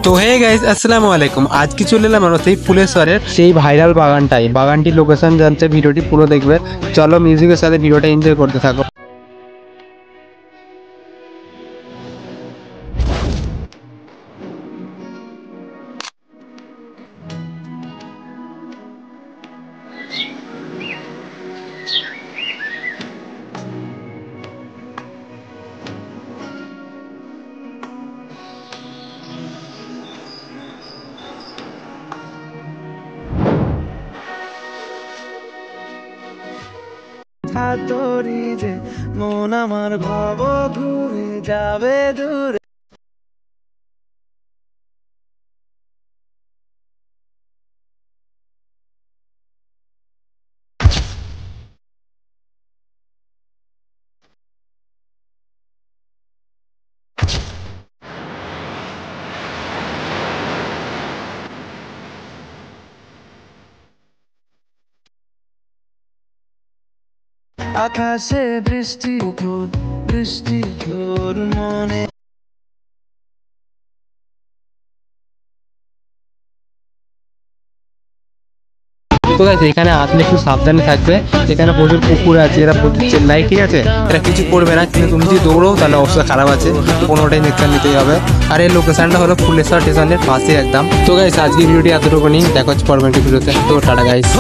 তো hey guys, আসসালামু আলাইকুম। আজকে চলে এলাম আমরা সেই ফুলেশ্বরের সেই ভাইরাল বাগানটির লোকেশন জানতে ভিডিওটি পুরো দেখবে। চলো মিউজিকের সাথে ভিডিওটা এনজয় করতে থাকো। তোরি যে মন আমার ভাব ঘুরে যাবে দূরে। আকাশে বৃষ্টি তোর মনে। তো গাইস, এখানে আসলে একটু সাবধানে থাকবে। এখানে প্রচুর কুকুর আছে, এরা প্রচুর চেল্লাই, ঠিক আছে? এরা কিছু করবে না, কিন্তু তুমি যদি দৌড়ো তাহলে অবস্থা খারাপ আছে, কোনোটাই ইঞ্জেকশন নিতেই হবে। আর এই লোকেশনটা হলো ফুলেশ্বর স্টেশনের পাশে একদম। তো গাইস, আজকে ভিডিওটি এতটুকু নিই, দেখা হচ্ছে পরবর্তী ভিডিওতে। তো টাটা গাইস।